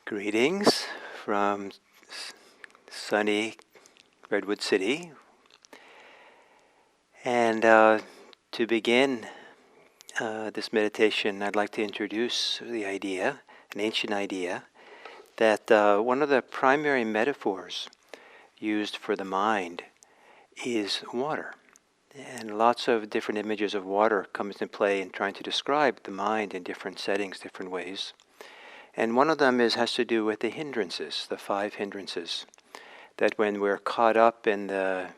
Greetings from sunny Redwood City. And to begin this meditation, I'd like to introduce the idea, an ancient idea, that one of the primary metaphors used for the mind is water. And lots of different images of water come into play in trying to describe the mind in different settings, different ways. And one of them has to do with the hindrances, the five hindrances. That when we're caught up in the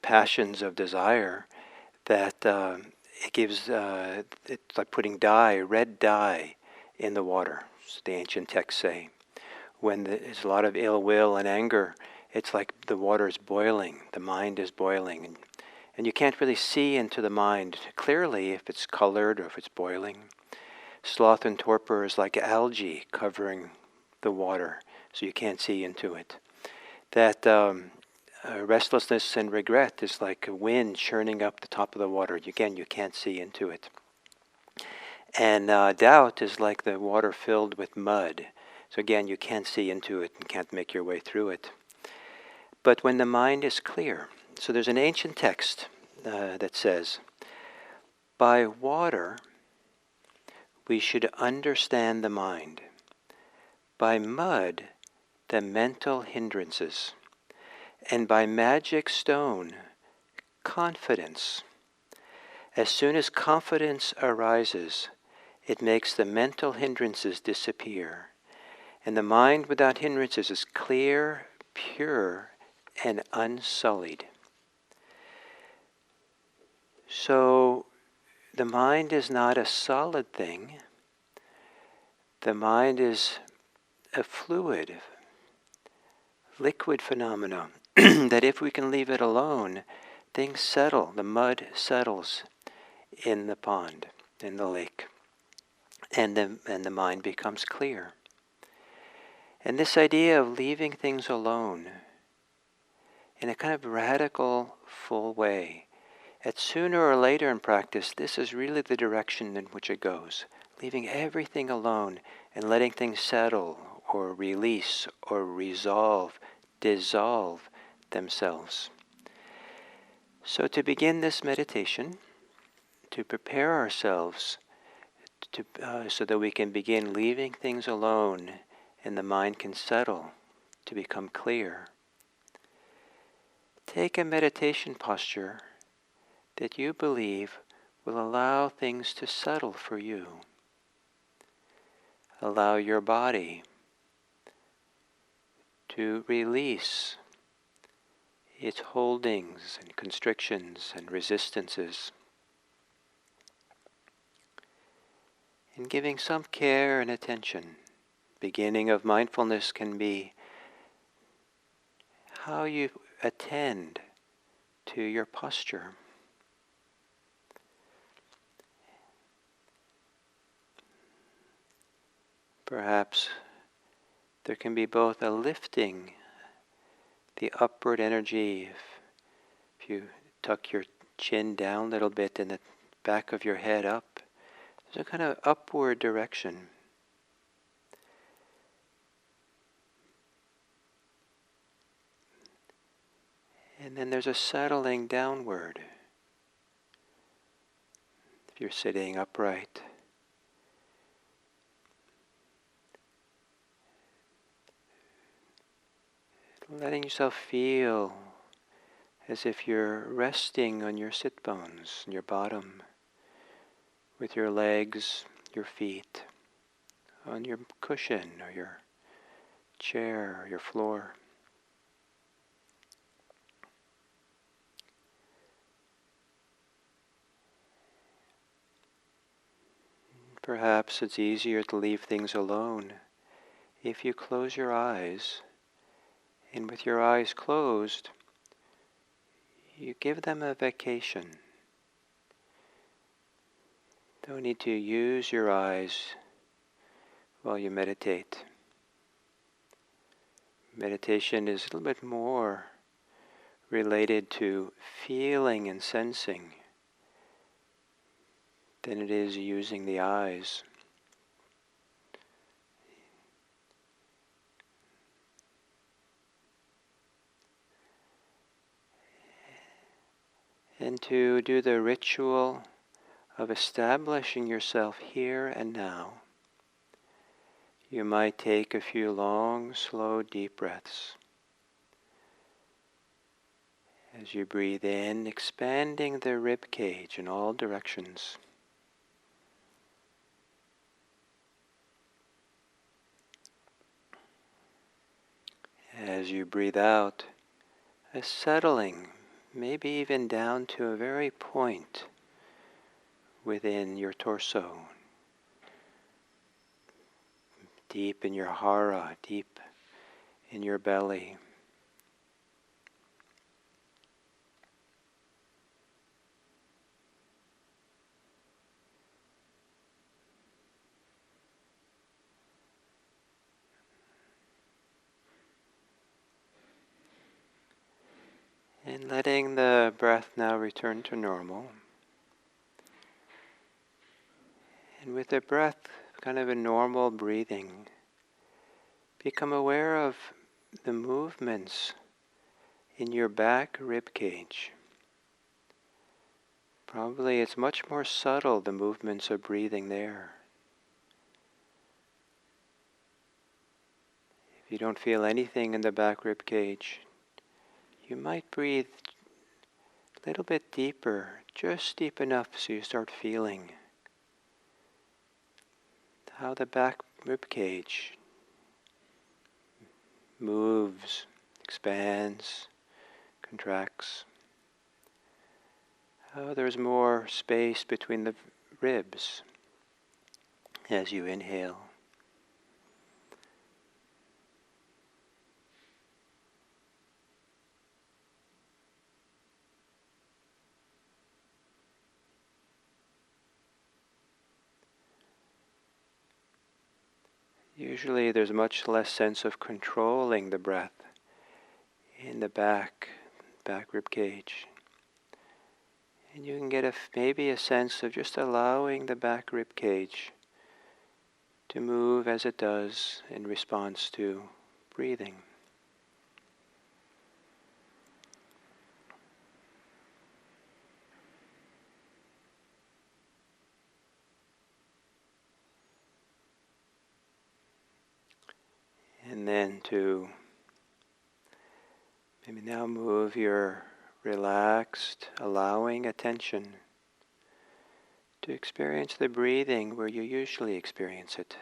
passions of desire, that it gives it's like putting red dye, in the water. So the ancient texts say, when there's a lot of ill will and anger, it's like the water is boiling, the mind is boiling, and you can't really see into the mind clearly if it's colored or if it's boiling. Sloth and torpor is like algae covering the water, so you can't see into it. That restlessness and regret is like a wind churning up the top of the water. Again, you can't see into it. And doubt is like the water filled with mud. So again, you can't see into it and can't make your way through it. But when the mind is clear, so there's an ancient text that says, by water we should understand the mind. By mud, the mental hindrances. And by magic stone, confidence. As soon as confidence arises, it makes the mental hindrances disappear. And the mind without hindrances is clear, pure, and unsullied. So, the mind is not a solid thing. The mind is a fluid, liquid phenomenon that if we can leave it alone, things settle, the mud settles in the pond, in the lake, and the mind becomes clear. And this idea of leaving things alone in a kind of radical, full way, at sooner or later in practice, this is really the direction in which it goes. Leaving everything alone and letting things settle or release or resolve, dissolve themselves. So to begin this meditation, to prepare ourselves so that we can begin leaving things alone and the mind can settle to become clear, take a meditation posture that you believe will allow things to settle for you. Allow your body to release its holdings and constrictions and resistances. And giving some care and attention. Beginning of mindfulness can be how you attend to your posture. Perhaps there can be both a lifting, the upward energy, if you tuck your chin down a little bit and the back of your head up, there's a kind of upward direction. And then there's a settling downward. If you're sitting upright, letting yourself feel as if you're resting on your sit bones, your bottom, with your legs, your feet, on your cushion or your chair or your floor. Perhaps it's easier to leave things alone if you close your eyes, and with your eyes closed, you give them a vacation. Don't need to use your eyes while you meditate. Meditation is a little bit more related to feeling and sensing than it is using the eyes. and to do the ritual of establishing yourself here and now. You might take a few long, slow, deep breaths. As you breathe in, expanding the rib cage in all directions. As you breathe out, a settling, maybe even down to a very point within your torso, deep in your hara, deep in your belly. And letting the breath now return to normal. And with the breath, kind of a normal breathing, become aware of the movements in your back rib cage. Probably it's much more subtle, the movements of breathing there. If you don't feel anything in the back rib cage, you might breathe a little bit deeper, just deep enough so you start feeling how the back rib cage moves, expands, contracts. How there's more space between the ribs as you inhale. Usually there's much less sense of controlling the breath in the back rib cage. And you can get maybe a sense of just allowing the back rib cage to move as it does in response to breathing. And then to maybe now move your relaxed, allowing attention to experience the breathing where you usually experience it.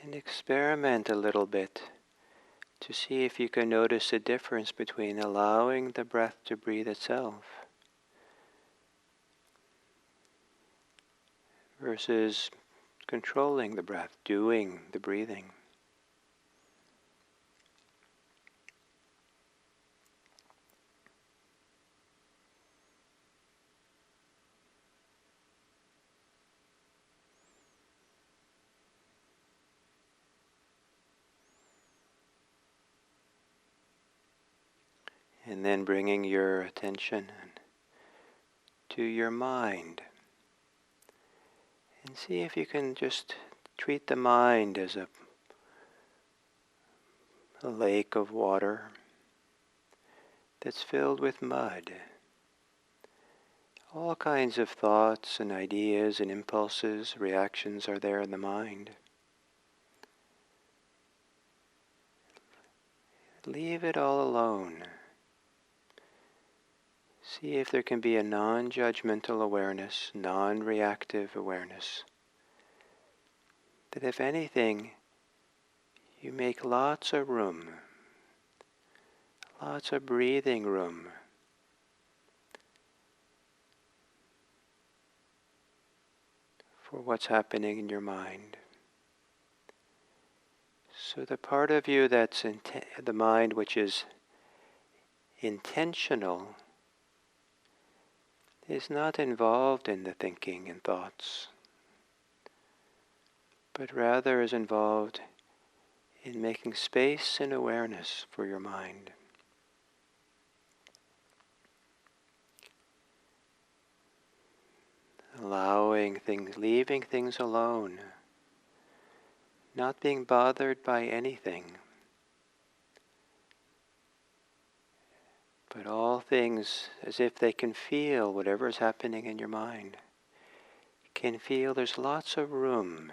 And experiment a little bit to see if you can notice a difference between allowing the breath to breathe itself versus controlling the breath, doing the breathing. And then bringing your attention to your mind. And see if you can just treat the mind as a lake of water that's filled with mud. All kinds of thoughts and ideas and impulses, reactions are there in the mind. Leave it all alone. See if there can be a non-judgmental awareness, non-reactive awareness. That if anything, you make lots of room, lots of breathing room for what's happening in your mind. So the part of you that's the mind which is intentional is not involved in the thinking and thoughts, but rather is involved in making space and awareness for your mind. Allowing things, leaving things alone not being bothered by anything, but all things as if they can feel whatever is happening in your mind, can feel there's lots of room,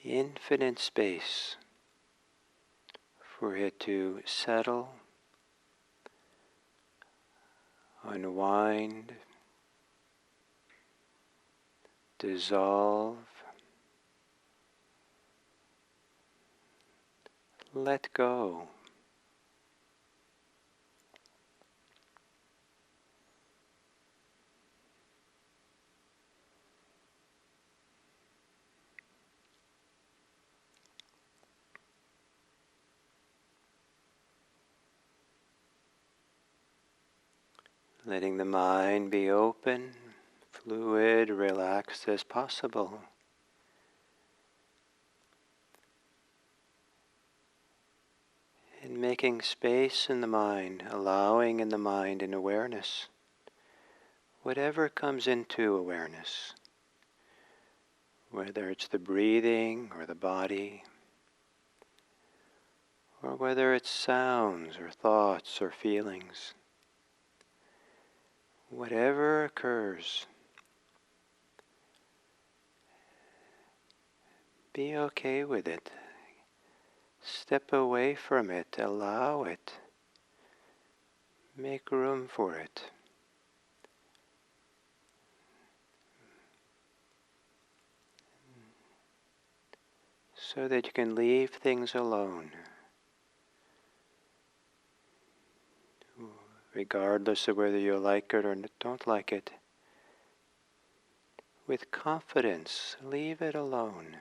infinite space for it to settle, unwind, dissolve, let go. Letting the mind be open, fluid, relaxed as possible. And making space in the mind, allowing in the mind in awareness, whatever comes into awareness, whether it's the breathing or the body, or whether it's sounds or thoughts or feelings. Whatever occurs, be okay with it. Step away from it, allow it, make room for it. So that you can leave things alone, regardless of whether you like it or don't like it. With confidence, leave it alone.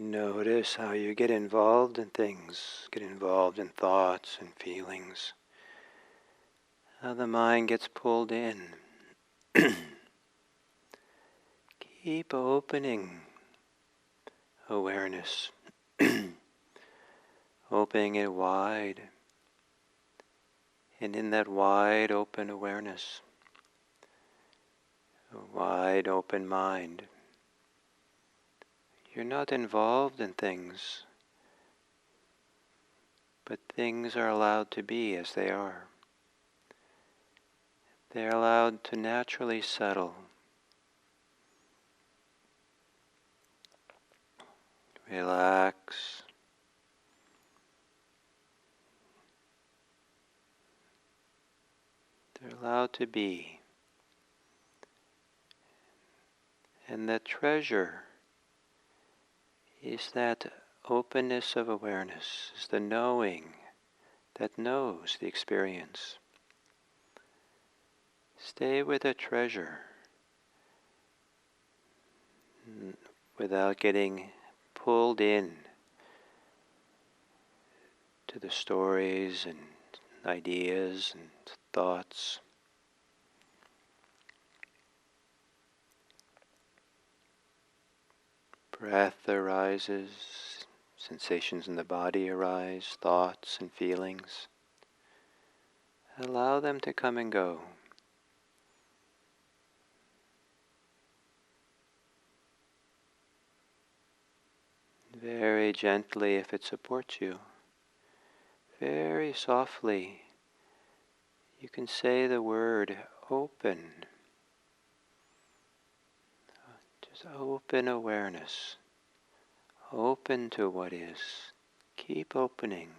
Notice how you get involved in things, get involved in thoughts and feelings. How the mind gets pulled in. Keep opening awareness, opening it wide. And in that wide open awareness, a wide open mind, you're not involved in things, but things are allowed to be as they are. They're allowed to naturally settle. Relax. They're allowed to be. And the treasure is that openness of awareness, is the knowing that knows the experience. Stay with a treasure without getting pulled in to the stories and ideas and thoughts. Breath arises, sensations in the body arise, thoughts and feelings. Allow them to come and go. Very gently, if it supports you, very softly, you can say the word open. Just open awareness, open to what is. Keep opening.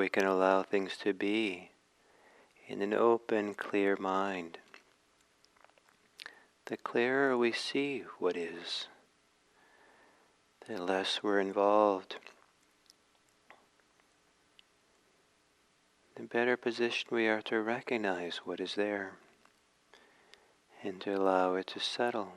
we can allow things to be in an open, clear mind, the clearer we see what is, the less we're involved, the better position we are to recognize what is there and to allow it to settle.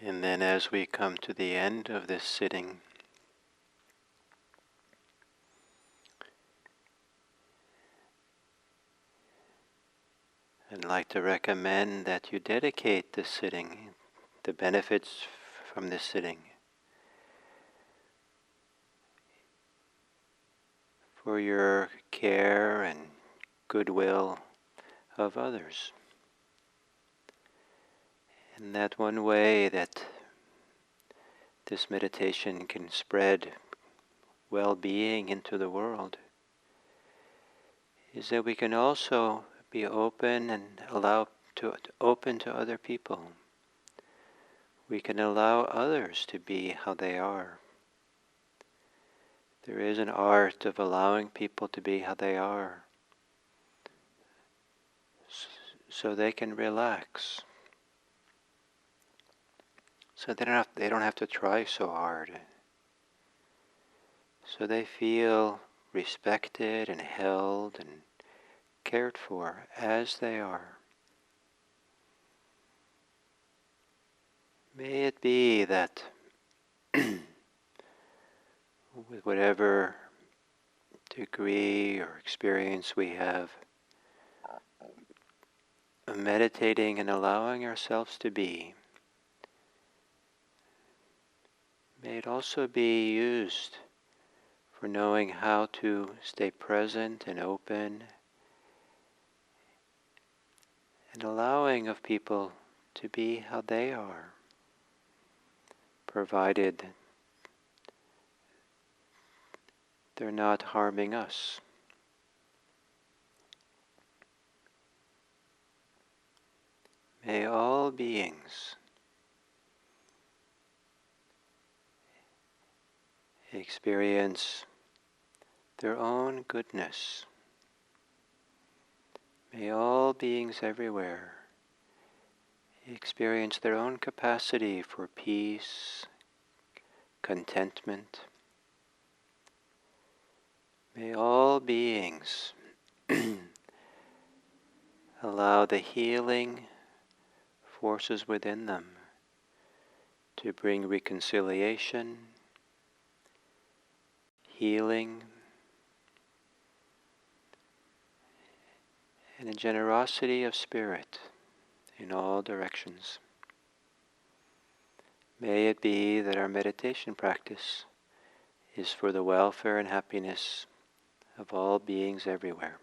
And then as we come to the end of this sitting, I'd like to recommend that you dedicate this sitting, the benefits from this sitting, for your care and goodwill of others. And that one way that this meditation can spread well-being into the world is that we can also be open and open to other people. We can allow others to be how they are. There is an art of allowing people to be how they are, so they can relax. So they don't have to try so hard. So they feel respected and held and cared for as they are. May it be that with whatever degree or experience we have of meditating and allowing ourselves to be, may it also be used for knowing how to stay present and open and allowing of people to be how they are, provided they're not harming us. May all beings experience their own goodness. May all beings everywhere experience their own capacity for peace, contentment. May all beings allow the healing forces within them to bring reconciliation, healing, and a generosity of spirit in all directions. May it be that our meditation practice is for the welfare and happiness of all beings everywhere.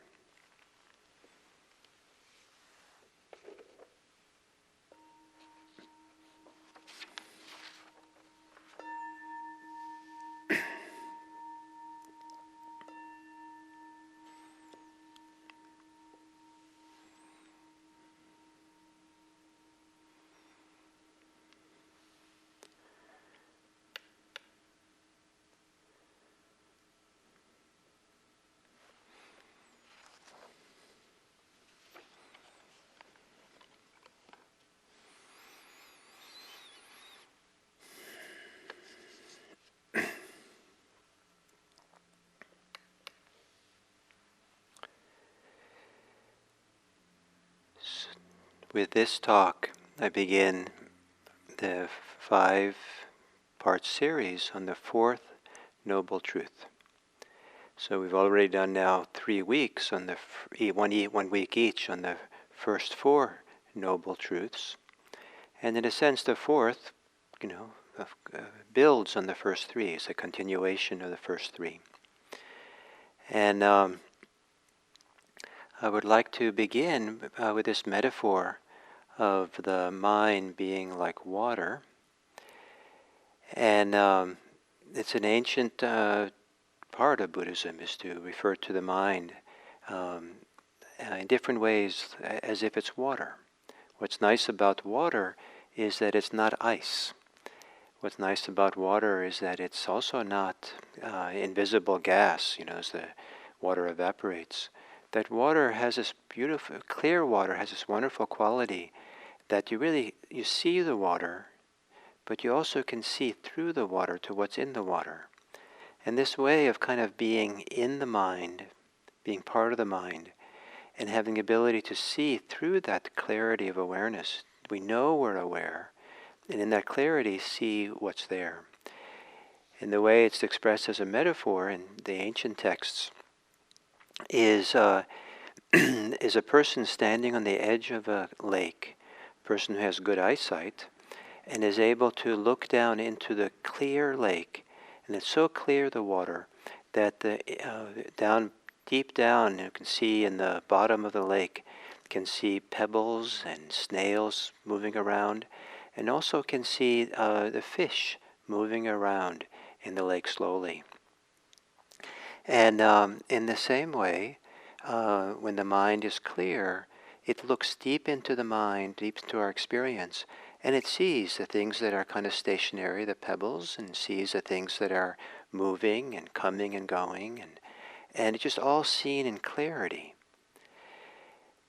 With this talk, I begin the 5-part series on the 4th Noble Truth. So we've already done now 3 weeks on the 1 week each on the first 4 Noble Truths, and in a sense, the 4th, builds on the first 3. It's a continuation of the first 3, and I would like to begin with this metaphor of the mind being like water. And it's an ancient part of Buddhism is to refer to the mind in different ways as if it's water. What's nice about water is that it's not ice. What's nice about water is that it's also not invisible gas, as the water evaporates. That water has this beautiful, clear water has this wonderful quality that you see the water, but you also can see through the water to what's in the water. And this way of kind of being in the mind, being part of the mind, and having the ability to see through that clarity of awareness, we know we're aware, and in that clarity see what's there. And the way it's expressed as a metaphor in the ancient texts is is a person standing on the edge of a lake, a person who has good eyesight, and is able to look down into the clear lake. And it's so clear, the water, that deep down you can see in the bottom of the lake can see pebbles and snails moving around, and also can see the fish moving around in the lake slowly. And in the same way, when the mind is clear, it looks deep into the mind, deep into our experience, and it sees the things that are kind of stationary, the pebbles, and sees the things that are moving and coming and going, and it's just all seen in clarity.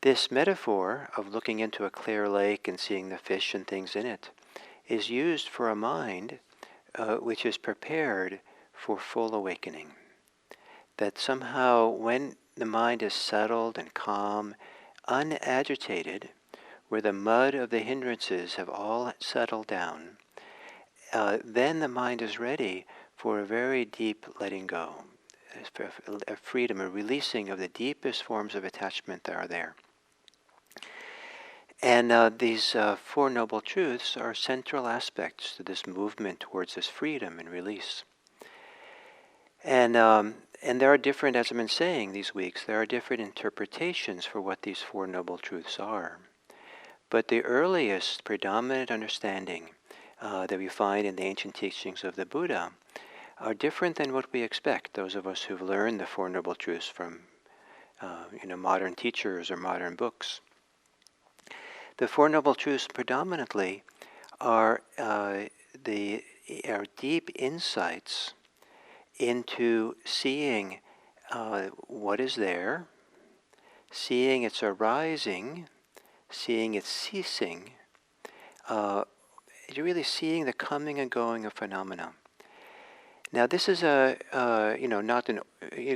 This metaphor of looking into a clear lake and seeing the fish and things in it is used for a mind which is prepared for full awakening. That somehow when the mind is settled and calm, unagitated, where the mud of the hindrances have all settled down, then the mind is ready for a very deep letting go, a freedom, a releasing of the deepest forms of attachment that are there. And these Four Noble Truths are central aspects to this movement towards this freedom and release. And there are different, as I've been saying these weeks, there are different interpretations for what these Four Noble Truths are. But the earliest predominant understanding that we find in the ancient teachings of the Buddha are different than what we expect, those of us who've learned the Four Noble Truths from modern teachers or modern books. The Four Noble Truths predominantly are deep insights into seeing what is there, seeing its arising, seeing its ceasing, you're really seeing the coming and going of phenomena. Now this is you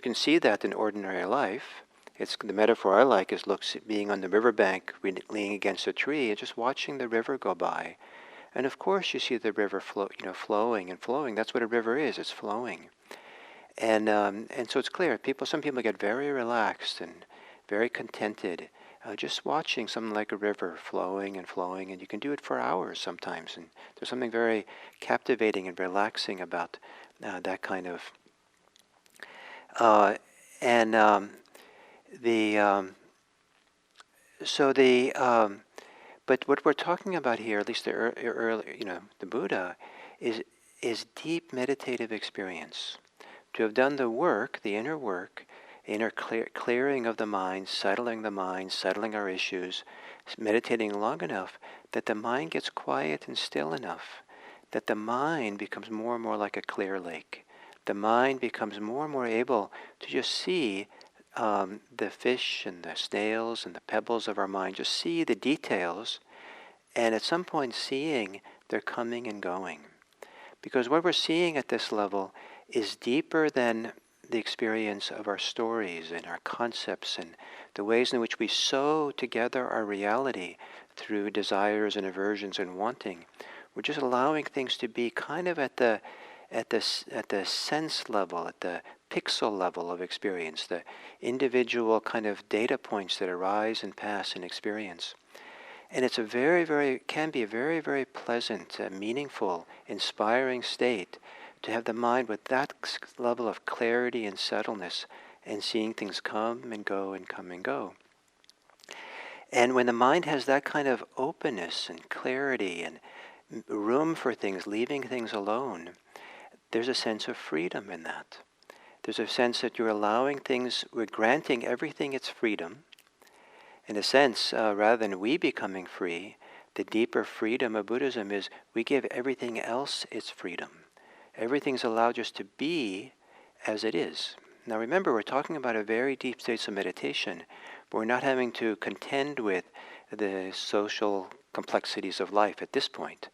can see that in ordinary life. It's the metaphor I like is being on the riverbank, leaning against a tree, and just watching the river go by. And of course you see the river flowing and flowing. That's what a river is, it's flowing. And so it's clear, some people get very relaxed and very contented just watching something like a river flowing and flowing, and you can do it for hours sometimes. And there's something very captivating and relaxing about that kind of. But what we're talking about here, at least the early, the Buddha, is deep meditative experience. To have done the work, the inner clearing of the mind, settling our issues, meditating long enough that the mind gets quiet and still enough, that the mind becomes more and more like a clear lake. The mind becomes more and more able to just see the fish and the snails and the pebbles of our mind, just see the details, and at some point seeing they're coming and going. Because what we're seeing at this level is deeper than the experience of our stories and our concepts and the ways in which we sew together our reality through desires and aversions and wanting. We're just allowing things to be kind of at the sense level, at the pixel level of experience, the individual kind of data points that arise and pass in experience. And it's can be a very, very pleasant, meaningful, inspiring state to have the mind with that level of clarity and subtleness and seeing things come and go and come and go. And when the mind has that kind of openness and clarity and room for things, leaving things alone, there's a sense of freedom in that. There's a sense that you're allowing things, we're granting everything its freedom. In a sense, rather than we becoming free, the deeper freedom of Buddhism is we give everything else its freedom. Everything's allowed just to be as it is. Now remember, we're talking about a very deep state of meditation, but we're not having to contend with the social complexities of life at this point.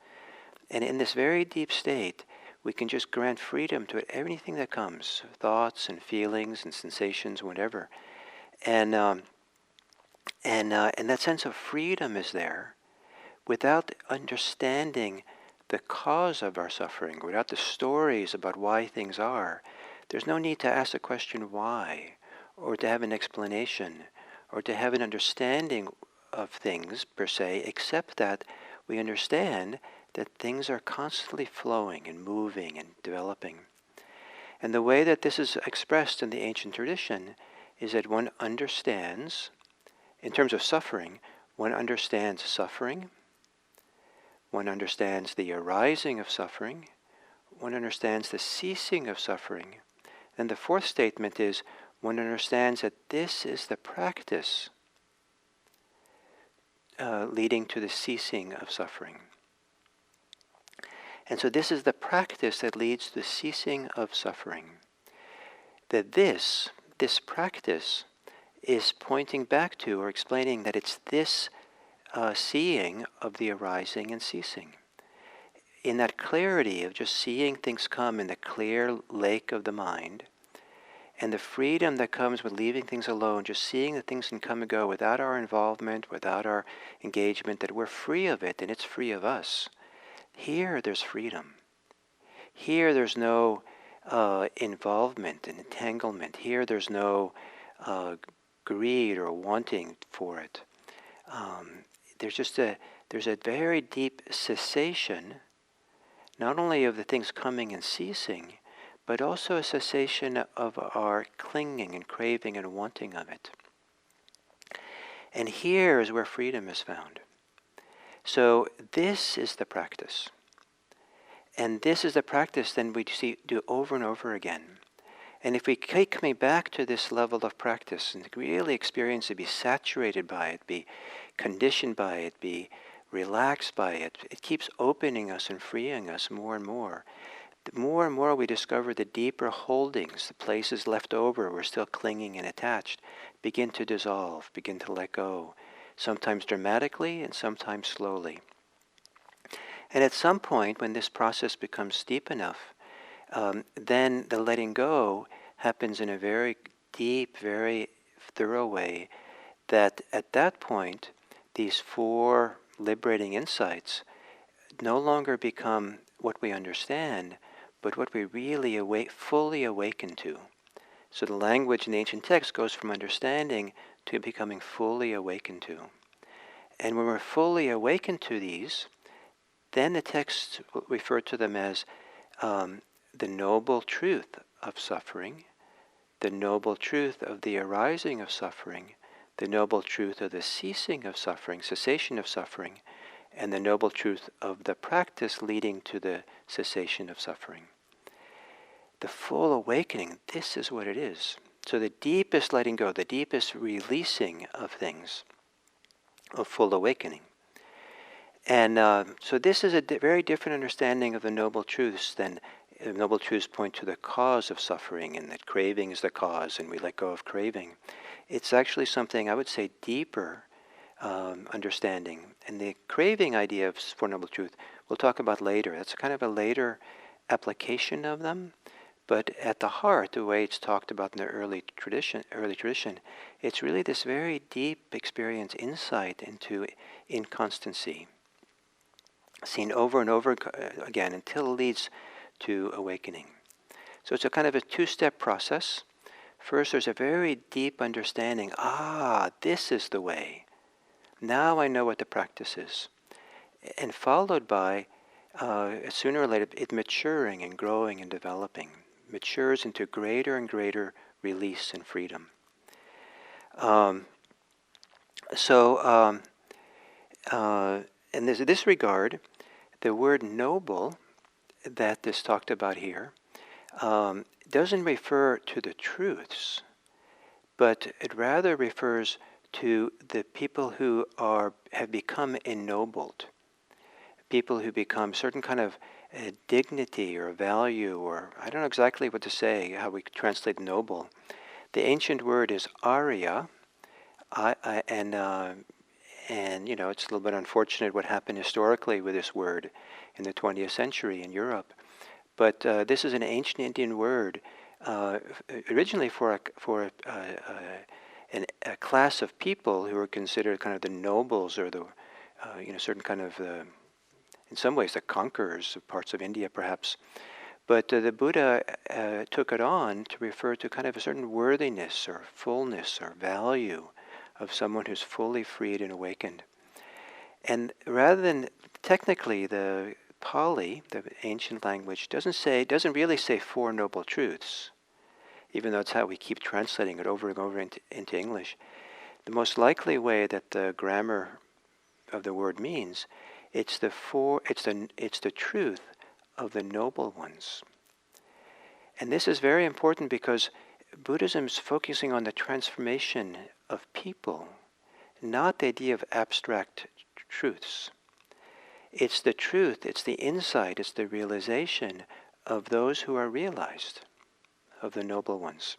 And in this very deep state, we can just grant freedom to everything that comes, thoughts and feelings and sensations, whatever. And that sense of freedom is there without understanding the cause of our suffering, without the stories about why things are. There's no need to ask the question why, or to have an explanation, or to have an understanding of things per se, except that we understand that things are constantly flowing and moving and developing. And the way that this is expressed in the ancient tradition is that one understands in terms of suffering, one understands suffering, one understands the arising of suffering, one understands the ceasing of suffering. And the fourth statement is one understands that this is the practice leading to the ceasing of suffering. And so this is the practice that leads to the ceasing of suffering. That this practice is pointing back to or explaining that it's this seeing of the arising and ceasing. In that clarity of just seeing things come in the clear lake of the mind, and the freedom that comes with leaving things alone, just seeing that things can come and go without our involvement, without our engagement, that we're free of it and it's free of us. Here there's freedom. Here there's no involvement and entanglement. Here there's no greed or wanting for it. There's a very deep cessation, not only of the things coming and ceasing, but also a cessation of our clinging and craving and wanting of it. And here is where freedom is found. So this is the practice. And this is the practice then we do over and over again. And if we keep coming back to this level of practice and really experience it, be saturated by it, be conditioned by it, be relaxed by it, it keeps opening us and freeing us more and more. The more and more we discover the deeper holdings, the places left over, we're still clinging and attached, begin to dissolve, begin to let go, sometimes dramatically and sometimes slowly. And at some point, when this process becomes deep enough, then the letting go happens in a very deep, very thorough way, that at that point, these four liberating insights no longer become what we understand, but what we really fully awaken to. So the language in the ancient text goes from understanding to becoming fully awakened to. And when we're fully awakened to these, then the texts refer to them as the noble truth of suffering, the noble truth of the arising of suffering, the noble truth of the ceasing of suffering, cessation of suffering, and the noble truth of the practice leading to the cessation of suffering. The full awakening, this is what it is. So the deepest letting go, the deepest releasing of things, of full awakening. And so this is a very different understanding of the noble truths than the noble truths point to the cause of suffering, and that craving is the cause, and we let go of craving. It's actually something, I would say, deeper understanding. And the craving idea of Four Noble Truth we'll talk about later. That's kind of a later application of them. But at the heart, the way it's talked about in the early tradition, it's really this very deep experience, insight into inconstancy, seen over and over again until it leads to awakening. So it's a kind of a two-step process. First, there's a very deep understanding. This is the way. Now I know what the practice is. And followed by, sooner or later, it maturing and growing and developing. Matures into greater and greater release and freedom. And in this regard, the word noble that is talked about here doesn't refer to the truths, but it rather refers to the people who have become ennobled, people who become certain kind of dignity or value, or I don't know exactly what to say, how we translate noble. The ancient word is arya, and it's a little bit unfortunate what happened historically with this word in the 20th century in Europe. But this is an ancient Indian word, originally for a class of people who were considered kind of the nobles, or the certain kind of in some ways the conquerors of parts of India perhaps. But the Buddha took it on to refer to kind of a certain worthiness or fullness or value of someone who's fully freed and awakened. And rather than, technically, the Pali, the ancient language, doesn't really say Four Noble Truths, even though it's how we keep translating it over and over into English. The most likely way that the grammar of the word means, it's the truth of the noble ones. And this is very important because Buddhism is focusing on the transformation of people, not the idea of abstract truths. It's the truth, it's the insight, it's the realization of those who are realized, of the noble ones.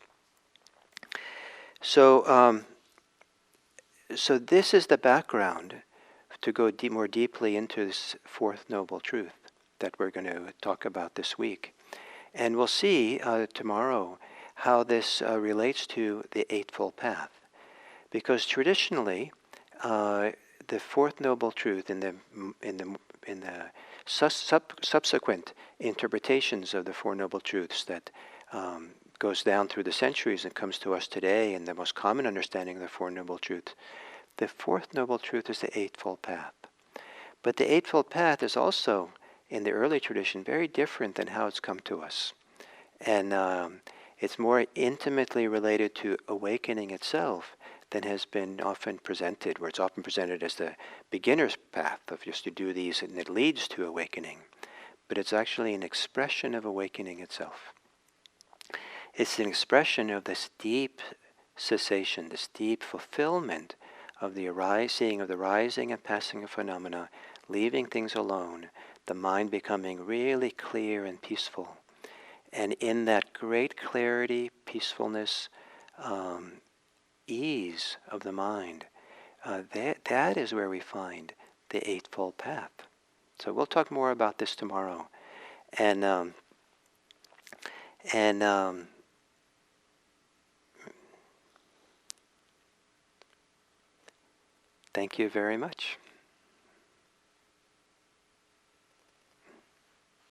So this is the background to go more deeply into this fourth noble truth that we're going to talk about this week. And we'll see tomorrow how this relates to the Eightfold Path. Because traditionally, the fourth noble truth in the subsequent interpretations of the Four Noble Truths that goes down through the centuries and comes to us today, and the most common understanding of the Four Noble Truths, the fourth noble truth is the Eightfold Path. But the Eightfold Path is also, in the early tradition, very different than how it's come to us. And it's more intimately related to awakening itself than has been often presented, where it's often presented as the beginner's path of just to do these and it leads to awakening. But it's actually an expression of awakening itself. It's an expression of this deep cessation, this deep fulfillment of the rising and passing of phenomena, leaving things alone, the mind becoming really clear and peaceful. And in that great clarity, peacefulness, ease of the mind, that is where we find the Eightfold Path. So we'll talk more about this tomorrow. And thank you very much.